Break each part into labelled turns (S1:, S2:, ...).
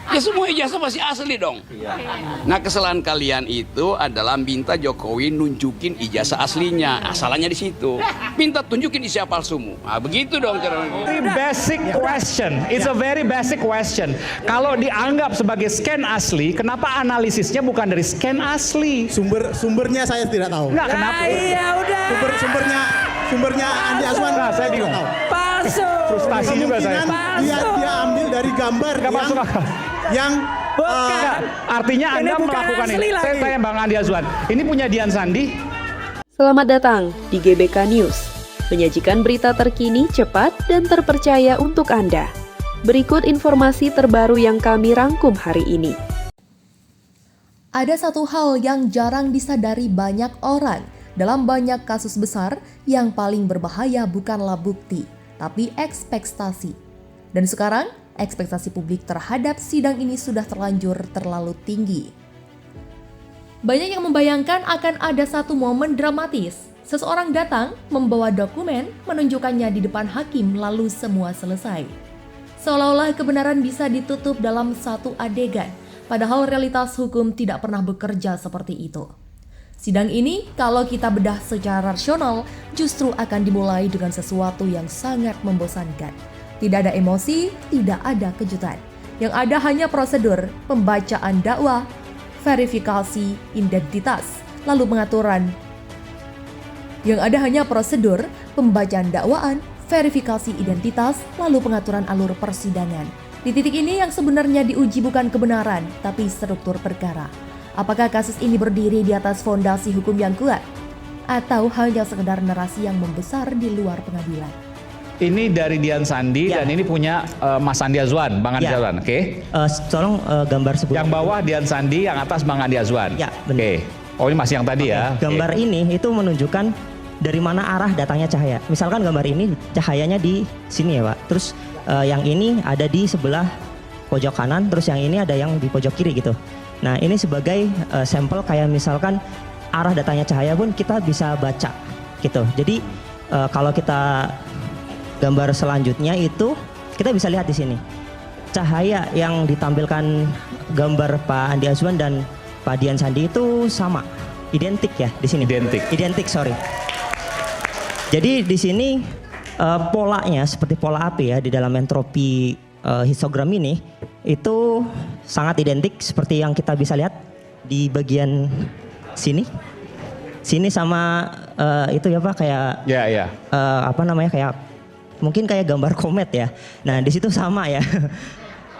S1: Ya semua ijazah masih asli dong. Nah kesalahan kalian itu adalah minta Jokowi nunjukin ijazah aslinya. Salahnya di situ. Minta tunjukin isi palsumu. Nah, begitu dong.
S2: Very basic question. It's a very basic question. Kalau dianggap sebagai scan asli, kenapa analisisnya bukan dari scan asli?
S3: Sumbernya saya tidak tahu.
S2: Enggak, kenapa?
S4: Iya udah.
S3: Sumbernya Andi Azwan.
S2: Nah, saya bingung.
S4: Palsu.
S2: Frustasi juga saya.
S3: Dia ambil dari gambar
S2: Nggak masuk akal.
S3: yang
S2: Enggak, artinya
S4: Ini
S2: Anda
S4: bukan
S2: melakukan
S4: asli
S2: ini. Saya
S4: lagi.
S2: tanya Bang Andi Azwan, ini punya Dian Sandi?
S5: Selamat datang di GBK News, menyajikan berita terkini, cepat, dan terpercaya untuk Anda. Berikut informasi terbaru yang kami rangkum hari ini.
S6: Ada satu hal yang jarang disadari banyak orang. Dalam banyak kasus besar, yang paling berbahaya bukanlah bukti, tapi ekspektasi. Dan sekarang, ekspektasi publik terhadap sidang ini sudah terlanjur terlalu tinggi. Banyak yang membayangkan akan ada satu momen dramatis. Seseorang datang, membawa dokumen, menunjukkannya di depan hakim, lalu semua selesai. Seolah-olah kebenaran bisa ditutup dalam satu adegan, padahal realitas hukum tidak pernah bekerja seperti itu. Sidang ini, kalau kita bedah secara rasional, justru akan dimulai dengan sesuatu yang sangat membosankan. Tidak ada emosi, tidak ada kejutan. Yang ada hanya prosedur, pembacaan dakwah, verifikasi identitas, lalu pengaturan. Yang ada hanya prosedur, pembacaan dakwaan, verifikasi identitas, lalu pengaturan alur persidangan. Di titik ini yang sebenarnya diuji bukan kebenaran, tapi struktur perkara. Apakah kasus ini berdiri di atas fondasi hukum yang kuat? Atau hanya sekedar narasi yang membesar di luar pengadilan?
S2: Ini dari Dian Sandi dan ini punya Mas Andi Azwan, Bang Andi Azwan, oke?
S7: Tolong gambar sebelum.
S2: Yang bawah Dian Sandi, yang atas Bang Andi Azwan.
S7: Ya,
S2: Oke. Oh ini masih yang tadi ya.
S7: Gambar ini itu menunjukkan dari mana arah datangnya cahaya. Misalkan gambar ini cahayanya di sini ya Pak. Terus yang ini ada di sebelah pojok kanan, terus yang ini ada yang di pojok kiri gitu. Nah ini sebagai sampel kayak misalkan arah datangnya cahaya pun kita bisa baca gitu. Jadi kalau kita gambar selanjutnya itu kita bisa lihat di sini cahaya yang ditampilkan gambar Pak Andi Azwan dan Pak Dian Sandi itu sama, identik ya di sini. Identik, sorry. Jadi di sini polanya seperti pola api ya di dalam entropi histogram ini itu sangat identik seperti yang kita bisa lihat di bagian sini. Sini sama itu ya Pak kayak apa namanya kayak mungkin kayak gambar komet ya. Nah di situ sama ya.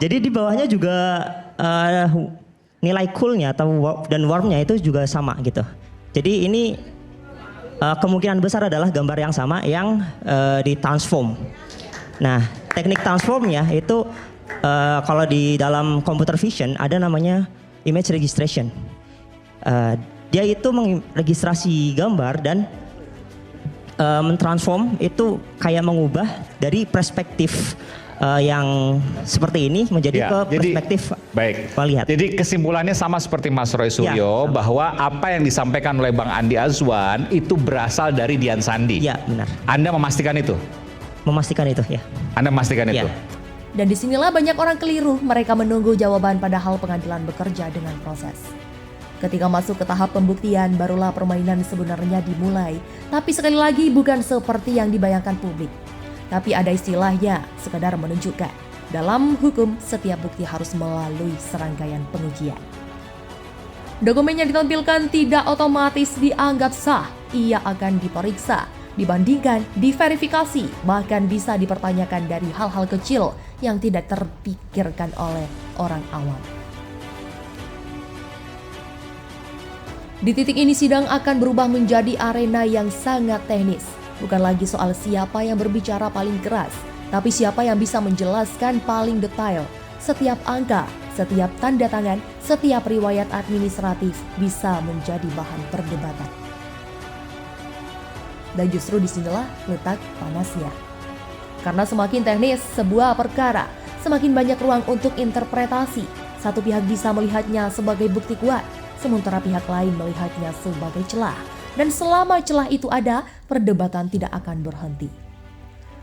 S7: Jadi di bawahnya juga nilai coolnya atau dan warmnya itu juga sama gitu. Jadi ini kemungkinan besar adalah gambar yang sama yang ditransform. Nah teknik transformnya itu kalau di dalam computer vision ada namanya image registration. Dia itu meregistrasi gambar dan mentransform itu kayak mengubah dari perspektif yang seperti ini menjadi ke perspektif melihat.
S2: Jadi kesimpulannya sama seperti Mas Roy Suryo bahwa apa yang disampaikan oleh Bang Andi Azwan itu berasal dari Dian Sandi.
S7: Iya benar.
S2: Anda memastikan itu?
S7: Memastikan itu ya.
S2: Anda memastikan itu?
S6: Dan disinilah banyak orang keliru, mereka menunggu jawaban padahal pengadilan bekerja dengan proses. Ketika masuk ke tahap pembuktian, barulah permainan sebenarnya dimulai. Tapi sekali lagi bukan seperti yang dibayangkan publik. Tapi ada istilahnya, sekedar menunjukkan. Dalam hukum, setiap bukti harus melalui serangkaian pengujian. Dokumen yang ditampilkan tidak otomatis dianggap sah. Ia akan diperiksa, dibandingkan, diverifikasi, bahkan bisa dipertanyakan dari hal-hal kecil yang tidak terpikirkan oleh orang awam. Di titik ini sidang akan berubah menjadi arena yang sangat teknis. Bukan lagi soal siapa yang berbicara paling keras, tapi siapa yang bisa menjelaskan paling detail. Setiap angka, setiap tanda tangan, setiap riwayat administratif bisa menjadi bahan perdebatan. Dan justru disinilah letak panasnya. Karena semakin teknis sebuah perkara, semakin banyak ruang untuk interpretasi. Satu pihak bisa melihatnya sebagai bukti kuat, sementara pihak lain melihatnya sebagai celah. Dan selama celah itu ada, perdebatan tidak akan berhenti.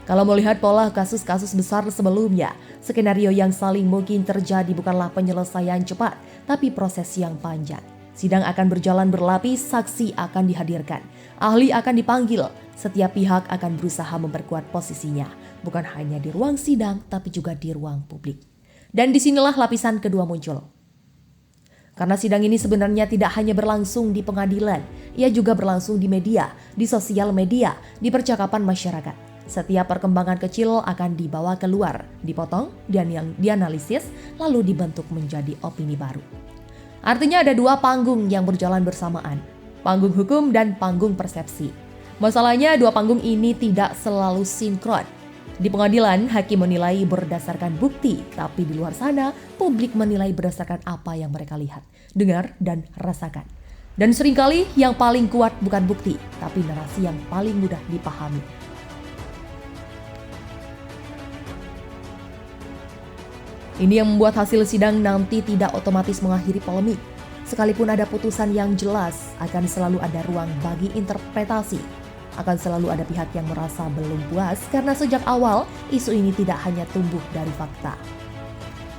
S6: Kalau melihat pola kasus-kasus besar sebelumnya, skenario yang saling mungkin terjadi bukanlah penyelesaian cepat, tapi proses yang panjang. Sidang akan berjalan berlapis, saksi akan dihadirkan, ahli akan dipanggil, setiap pihak akan berusaha memperkuat posisinya, bukan hanya di ruang sidang, tapi juga di ruang publik. Dan disinilah lapisan kedua muncul. Karena sidang ini sebenarnya tidak hanya berlangsung di pengadilan, ia juga berlangsung di media, di sosial media, di percakapan masyarakat. Setiap perkembangan kecil akan dibawa keluar, dipotong, dianalisis, lalu dibentuk menjadi opini baru. Artinya ada dua panggung yang berjalan bersamaan, panggung hukum dan panggung persepsi. Masalahnya dua panggung ini tidak selalu sinkron. Di pengadilan, hakim menilai berdasarkan bukti, tapi di luar sana, publik menilai berdasarkan apa yang mereka lihat, dengar, dan rasakan. Dan seringkali yang paling kuat bukan bukti, tapi narasi yang paling mudah dipahami. Ini yang membuat hasil sidang nanti tidak otomatis mengakhiri polemik. Sekalipun ada putusan yang jelas, akan selalu ada ruang bagi interpretasi. Akan selalu ada pihak yang merasa belum puas karena sejak awal isu ini tidak hanya tumbuh dari fakta,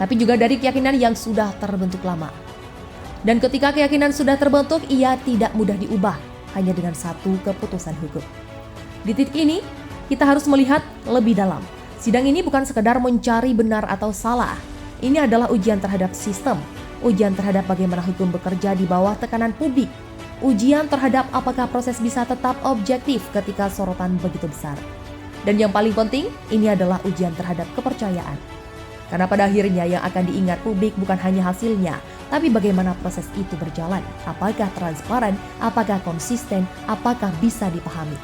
S6: tapi juga dari keyakinan yang sudah terbentuk lama. Dan ketika keyakinan sudah terbentuk, ia tidak mudah diubah hanya dengan satu keputusan hukum. Di titik ini, kita harus melihat lebih dalam. Sidang ini bukan sekedar mencari benar atau salah. Ini adalah ujian terhadap sistem, ujian terhadap bagaimana hukum bekerja di bawah tekanan publik, ujian terhadap apakah proses bisa tetap objektif ketika sorotan begitu besar. Dan yang paling penting, ini adalah ujian terhadap kepercayaan. Karena pada akhirnya yang akan diingat publik bukan hanya hasilnya, tapi bagaimana proses itu berjalan, apakah transparan, apakah konsisten, apakah bisa dipahami.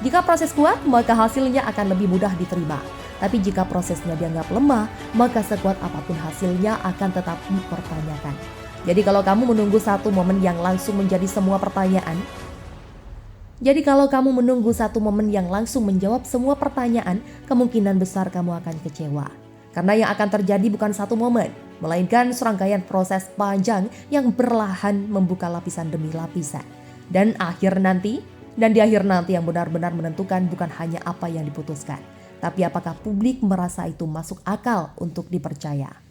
S6: Jika proses kuat, maka hasilnya akan lebih mudah diterima. Tapi jika prosesnya dianggap lemah, maka sekuat apapun hasilnya akan tetap dipertanyakan. Jadi kalau kamu menunggu satu momen yang langsung menjadi semua pertanyaan, menjawab semua pertanyaan, kemungkinan besar kamu akan kecewa. Karena yang akan terjadi bukan satu momen, melainkan serangkaian proses panjang yang perlahan membuka lapisan demi lapisan. Dan di akhir nanti yang benar-benar menentukan bukan hanya apa yang diputuskan, tapi apakah publik merasa itu masuk akal untuk dipercaya.